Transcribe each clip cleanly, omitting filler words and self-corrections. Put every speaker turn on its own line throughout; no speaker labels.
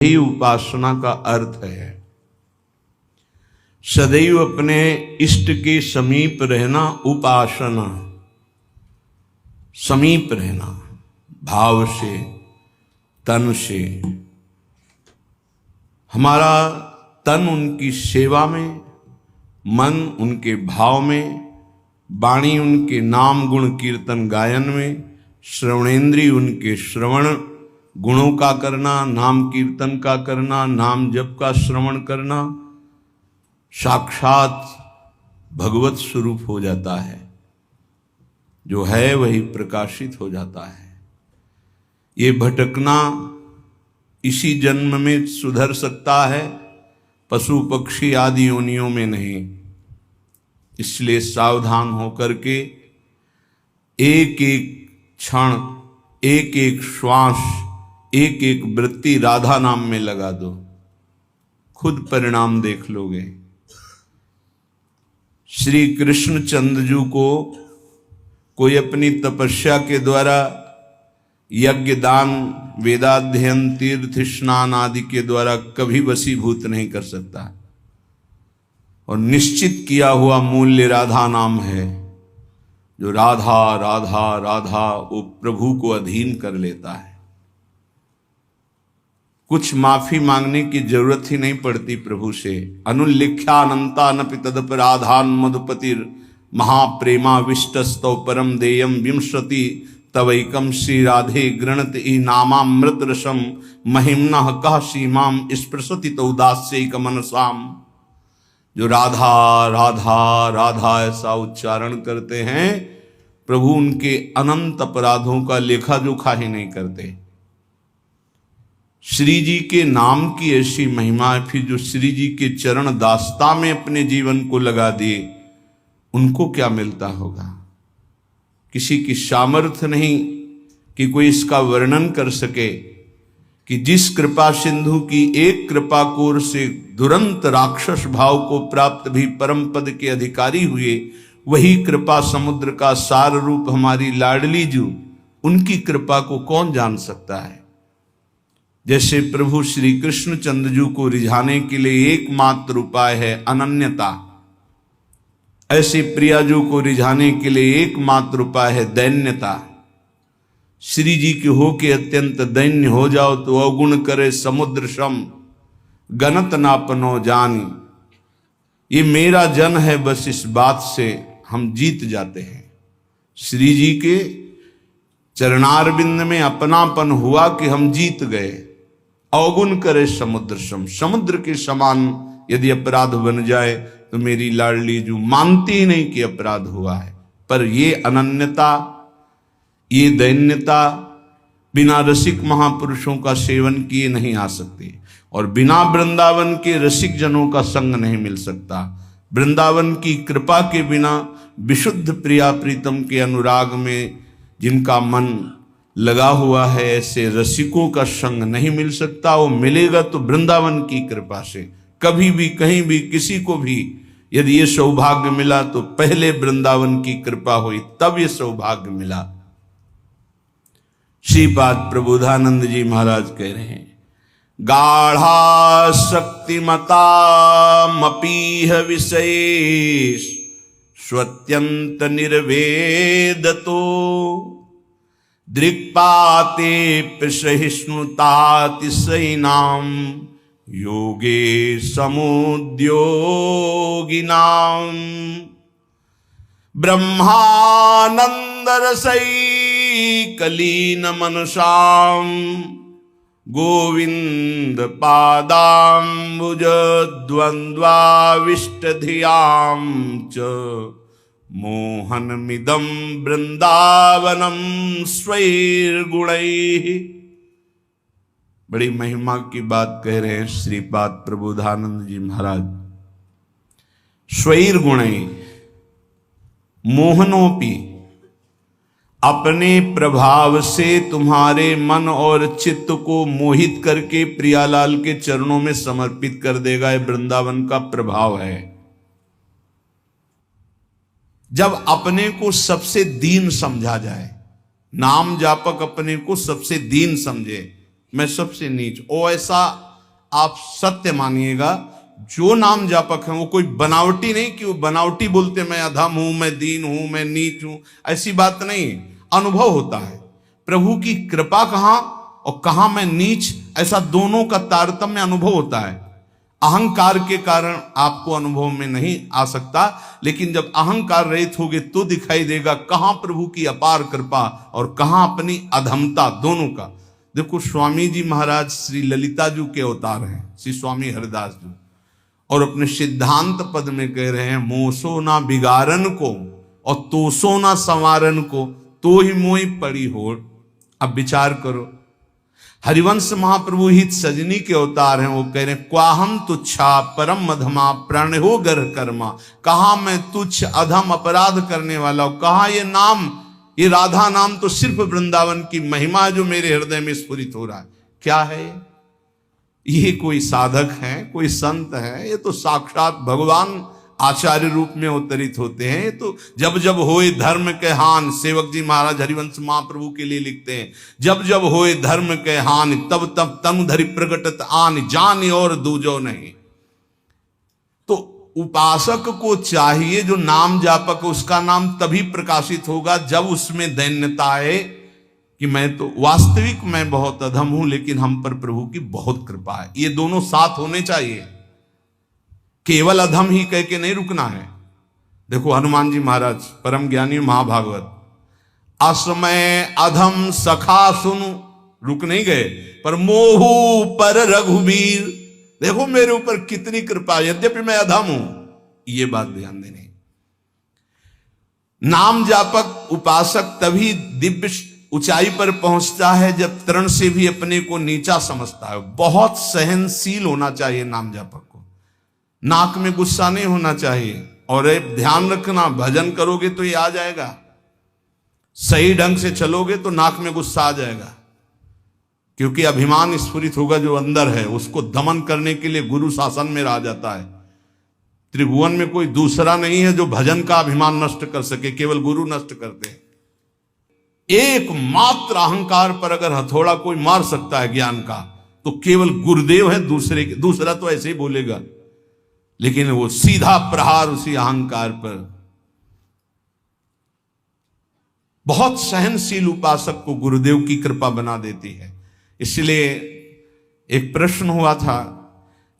ही उपासना का अर्थ है। सदैव अपने इष्ट के समीप रहना उपासना, समीप रहना भाव से, तन से। हमारा तन उनकी सेवा में, मन उनके भाव में, वाणी उनके नाम गुण कीर्तन गायन में, श्रवणेन्द्रिय उनके श्रवण गुणों का करना, नाम कीर्तन का करना, नाम जप का श्रवण करना, साक्षात भगवत स्वरूप हो जाता है। जो है वही प्रकाशित हो जाता है। ये भटकना इसी जन्म में सुधर सकता है, पशु पक्षी आदि योनियों में नहीं। इसलिए सावधान होकर के एक एक क्षण, एक एक श्वास, एक एक वृत्ति राधा नाम में लगा दो, खुद परिणाम देख लोगे। श्री कृष्ण चंद्रजू को कोई अपनी तपस्या के द्वारा यज्ञ दान वेदाध्ययन तीर्थ स्नान आदि के द्वारा कभी वशीभूत नहीं कर सकता। और निश्चित किया हुआ मूल्य राधा नाम है। जो राधा राधा राधा वो प्रभु को अधीन कर लेता है। कुछ माफी मांगने की जरूरत ही नहीं पड़ती प्रभु से। अनुल्लिख्यानंता नपि तदपराधान मधुपतिर महाप्रेमा विष्टस्तौ परम देयम विंशति तवैकम श्री राधे गृणत ई नामामृत रसम महिम्ना कह सीमाम स्पृशति तौदास्यैक मनसाम। जो राधा राधा राधा ऐसा उच्चारण करते हैं, प्रभु उनके अनंत अपराधों का लेखा जोखा ही नहीं करते। श्री जी के नाम की ऐसी महिमा है। फिर जो श्री जी के चरण दास्ता में अपने जीवन को लगा दिए, उनको क्या मिलता होगा। किसी की सामर्थ्य नहीं कि कोई इसका वर्णन कर सके कि जिस कृपा सिंधु की एक कृपा कोर से दुरंत राक्षस भाव को प्राप्त भी परम पद के अधिकारी हुए, वही कृपा समुद्र का सार रूप हमारी लाडली जू, उनकी कृपा को कौन जान सकता है। जैसे प्रभु श्री कृष्ण चंद्रजू को रिझाने के लिए एकमात्र उपाय है अनन्यता, ऐसे प्रियाजू को रिझाने के लिए एकमात्र उपाय है दैन्यता। श्री जी के हो के अत्यंत दैन्य हो जाओ तो अवगुण करे समुद्र सम, गणत नापनो जानी। ये मेरा जन है, बस इस बात से हम जीत जाते हैं। श्री जी के चरणारविंद में अपनापन हुआ कि हम जीत गए। अवगुण करे समुद्र सम, समुद्र के समान यदि अपराध बन जाए तो मेरी लाडली जू मानती ही नहीं कि अपराध हुआ है। पर ये अनन्यता, ये दैन्यता बिना रसिक महापुरुषों का सेवन किए नहीं आ सकती। और बिना वृंदावन के रसिक जनों का संग नहीं मिल सकता। वृंदावन की कृपा के बिना विशुद्ध प्रिया प्रीतम के अनुराग में जिनका मन लगा हुआ है, ऐसे रसिकों का संग नहीं मिल सकता। वो मिलेगा तो वृंदावन की कृपा से। कभी भी कहीं भी किसी को भी यदि ये सौभाग्य मिला तो पहले वृंदावन की कृपा हुई, तब ये सौभाग्य मिला। श्रीपाद प्रबोधानंद जी महाराज कह रहे हैं, गाढ़ा शक्तिमता मपीह विशेष स्वत्यंत निर्वेदतो दृक्पाते प्रसहिष्णुतातिशयिनाम योगे समुद्योगिनाम ब्रह्मानंद रसैकलीन मनसाम गोविंद पादाम्बुज द्वंद्वाविष्ट धियाम च मोहनमिदं वृंदावनम स्वैर्गुणैः। बड़ी महिमा की बात कह रहे हैं श्रीपाद प्रबोधानंद जी महाराज। स्वैर्गुणैः मोहनोपि, अपने प्रभाव से तुम्हारे मन और चित्त को मोहित करके प्रियालाल के चरणों में समर्पित कर देगा। यह वृंदावन का प्रभाव है। जब अपने को सबसे दीन समझा जाए, नाम जापक अपने को सबसे दीन समझे, मैं सबसे नीच, ओ ऐसा आप सत्य मानिएगा, जो नाम जापक है वो कोई बनावटी नहीं कि वो बनावटी बोलते मैं अधम हूं, मैं दीन हूं, मैं नीच हूं, ऐसी बात नहीं। अनुभव होता है प्रभु की कृपा कहां और कहां मैं नीच, ऐसा दोनों का तारतम्य अनुभव होता है। अहंकार के कारण आपको अनुभव में नहीं आ सकता, लेकिन जब अहंकार रहित होगे तो दिखाई देगा कहां प्रभु की अपार कृपा और कहां अपनी अधमता, दोनों का। देखो स्वामी जी महाराज श्री ललिता जी के अवतार हैं, श्री स्वामी हरिदास जी, और अपने सिद्धांत पद में कह रहे हैं मोसो ना बिगारन को और तोसो ना संवारन को, तो ही मोई पड़ी होड़। अब विचार करो, हरिवंश महाप्रभु हित सजनी के अवतार हैं, वो कह रहे हैं क्वाहम तुच्छा परम अधमा प्रण हो गर कर्मा। कहा मैं तुच्छ अधम अपराध करने वाला हूं, कहा ये नाम, ये राधा नाम तो सिर्फ वृंदावन की महिमा जो मेरे हृदय में स्फुरित हो रहा है। क्या है ये? कोई साधक है, कोई संत है? ये तो साक्षात भगवान आचार्य रूप में अवतरित होते हैं। ये तो जब जब होए धर्म के हान, सेवक जी महाराज हरिवंश महाप्रभु के लिए लिखते हैं, जब जब होए धर्म के हान तब तब तनु धरि प्रगटत आन, जान और दूजो नहीं। तो उपासक को चाहिए, जो नाम जापक उसका नाम तभी प्रकाशित होगा जब उसमें दैन्यता आए कि मैं तो वास्तविक मैं बहुत अधम हूं, लेकिन हम पर प्रभु की बहुत कृपा है। ये दोनों साथ होने चाहिए, केवल अधम ही कह के नहीं रुकना है। देखो हनुमान जी महाराज परम ज्ञानी महाभागवत, असमय अधम सखा सुनु, रुक नहीं गए, पर मोहू पर रघुबीर, देखो मेरे ऊपर कितनी कृपा, यद्यपि मैं अधम हूं, ये बात ध्यान देने। नाम जापक उपासक तभी दिव्य ऊंचाई पर पहुंचता है जब तृण से भी अपने को नीचा समझता है। बहुत सहनशील होना चाहिए नाम जापक को, नाक में गुस्सा नहीं होना चाहिए। और ध्यान रखना, भजन करोगे तो ये आ जाएगा, सही ढंग से चलोगे तो नाक में गुस्सा आ जाएगा, क्योंकि अभिमान स्फुरित होगा जो अंदर है, उसको दमन करने के लिए गुरु शासन में रह जाता है। त्रिभुवन में कोई दूसरा नहीं है जो भजन का अभिमान नष्ट कर सके, केवल गुरु नष्ट करते हैं। एकमात्र अहंकार पर अगर हथौड़ा कोई मार सकता है ज्ञान का, तो केवल गुरुदेव है, दूसरा तो ऐसे ही बोलेगा, लेकिन वो सीधा प्रहार उसी अहंकार पर। बहुत सहनशील उपासक को गुरुदेव की कृपा बना देती है। इसलिए एक प्रश्न हुआ था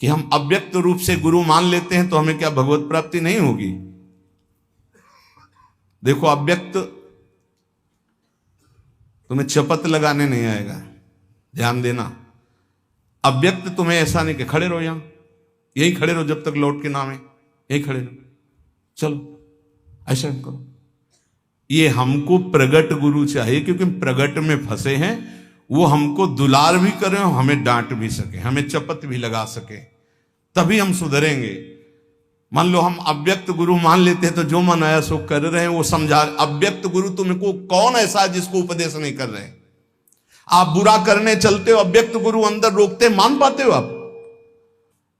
कि हम अव्यक्त रूप से गुरु मान लेते हैं तो हमें क्या भगवत प्राप्ति नहीं होगी? देखो अव्यक्त तुम्हें चपत लगाने नहीं आएगा, ध्यान देना। अव्यक्त तुम्हें ऐसा नहीं कि खड़े रहो, यहां यही खड़े रहो जब तक लौट के नाम है, यही खड़े रहो, चलो ऐसा करो। ये हमको प्रगट गुरु चाहिए, क्योंकि प्रगट में फंसे हैं। वो हमको दुलार भी करें, हमें डांट भी सके, हमें चपत भी लगा सके, तभी हम सुधरेंगे। मान लो हम अव्यक्त गुरु मान लेते हैं तो जो मन आया सो कर रहे हैं, वो समझा। अव्यक्त गुरु तुमको कौन ऐसा है जिसको उपदेश नहीं कर रहे? आप बुरा करने चलते हो, अव्यक्त गुरु अंदर रोकते, मान पाते हो आप?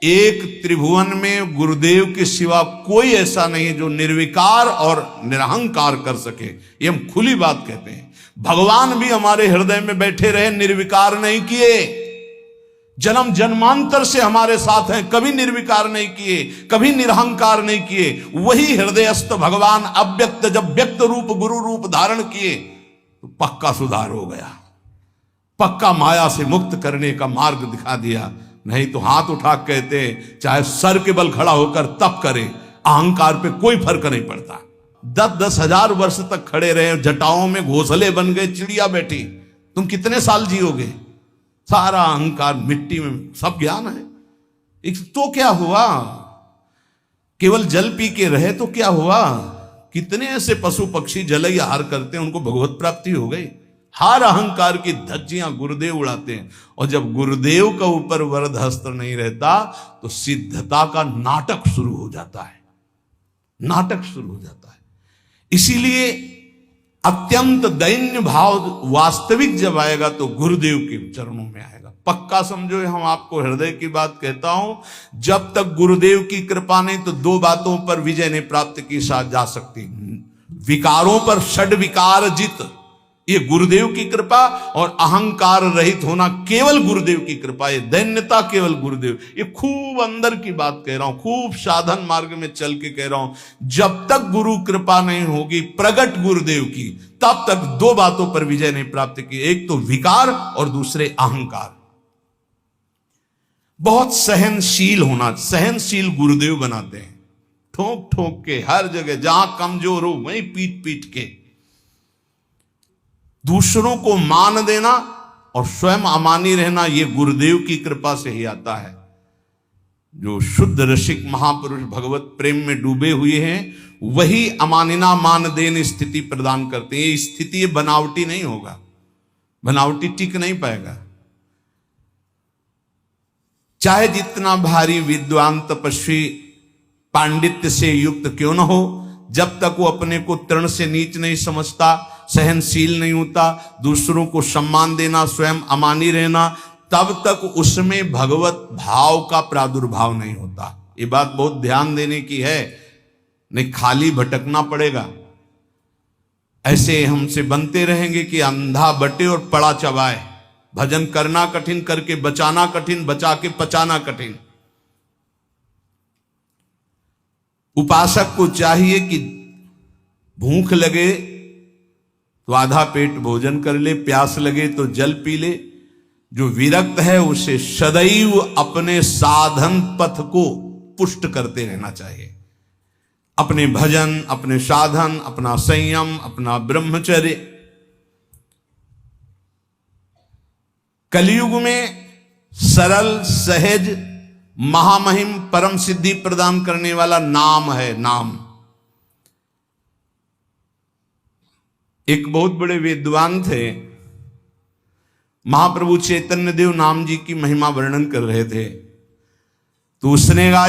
एक त्रिभुवन में गुरुदेव के सिवा कोई ऐसा नहीं है जो निर्विकार और निरहंकार कर सके। ये हम खुली बात कहते हैं। भगवान भी हमारे हृदय में बैठे रहे, निर्विकार नहीं किए। जन्म जन्मांतर से हमारे साथ हैं, कभी निर्विकार नहीं किए, कभी निरहंकार नहीं किए। वही हृदयस्थ भगवान अव्यक्त जब व्यक्त रूप गुरु रूप धारण किए तो पक्का सुधार हो गया, पक्का माया से मुक्त करने का मार्ग दिखा दिया। नहीं तो हाथ उठा कहते चाहे सर के बल खड़ा होकर तप करे, अहंकार पे कोई फर्क नहीं पड़ता। 10-10 हजार वर्ष तक खड़े रहे, जटाओं में घोंसले बन गए, चिड़िया बैठी, तुम कितने साल जियोगे? सारा अहंकार मिट्टी में, सब ज्ञान है तो क्या हुआ? केवल जल पी के रहे तो क्या हुआ? कितने ऐसे पशु पक्षी जल आहार करते हैं, उनको भगवत प्राप्ति हो गई। हर अहंकार की धज्जियां गुरुदेव उड़ाते हैं, और जब गुरुदेव का ऊपर वरद हस्त नहीं रहता तो सिद्धता का नाटक शुरू हो जाता है, नाटक शुरू हो जाता है। इसीलिए अत्यंत दैन्य भाव वास्तविक जब आएगा तो गुरुदेव के चरणों में आएगा। पक्का समझो, हम आपको हृदय की बात कहता हूं, जब तक गुरुदेव की कृपा नहीं तो 2 बातों पर विजय नहीं प्राप्त की जा सकती। विकारों पर षड विकार जित, ये गुरुदेव की कृपा, और अहंकार रहित होना केवल गुरुदेव की कृपा, ये दैन्यता केवल गुरुदेव। ये खूब अंदर की बात कह रहा हूं, खूब साधन मार्ग में चल के कह रहा हूं। जब तक गुरु कृपा नहीं होगी प्रगट गुरुदेव की, तब तक दो बातों पर विजय नहीं प्राप्त की, एक तो विकार और दूसरे अहंकार। बहुत सहनशील होना, सहनशील गुरुदेव बनाते हैं, ठोक ठोक के हर जगह, जहां कमजोर हो वहीं पीट पीट के। दूसरों को मान देना और स्वयं अमानी रहना, यह गुरुदेव की कृपा से ही आता है। जो शुद्ध रसिक महापुरुष भगवत प्रेम में डूबे हुए हैं, वही अमानिना मान देन स्थिति प्रदान करते हैं। ये स्थिति बनावटी नहीं होगा, बनावटी टिक नहीं पाएगा। चाहे जितना भारी विद्वान तपस्वी पांडित्य से युक्त क्यों न हो, जब तक वो अपने को तृण से नीच नहीं समझता, सहनशील नहीं होता, दूसरों को सम्मान देना, स्वयं अमानी रहना, तब तक उसमें भगवत भाव का प्रादुर्भाव नहीं होता। ये बात बहुत ध्यान देने की है, नहीं खाली भटकना पड़ेगा। ऐसे हमसे बनते रहेंगे कि अंधा बटे और पड़ा चबाए। भजन करना कठिन, करके बचाना कठिन, बचा के पचाना कठिन। उपासक को चाहिए कि भूख लगे तो आधा पेट भोजन कर ले, प्यास लगे तो जल पी ले। जो विरक्त है उसे सदैव अपने साधन पथ को पुष्ट करते रहना चाहिए। अपने भजन, अपने साधन, अपना संयम, अपना ब्रह्मचर्य। कलयुग में सरल, सहज, महामहिम, परम सिद्धि प्रदान करने वाला नाम है, नाम। एक बहुत बड़े विद्वान थे, महाप्रभु चैतन्य देव नाम जी की महिमा वर्णन कर रहे थे, तो उसने कहा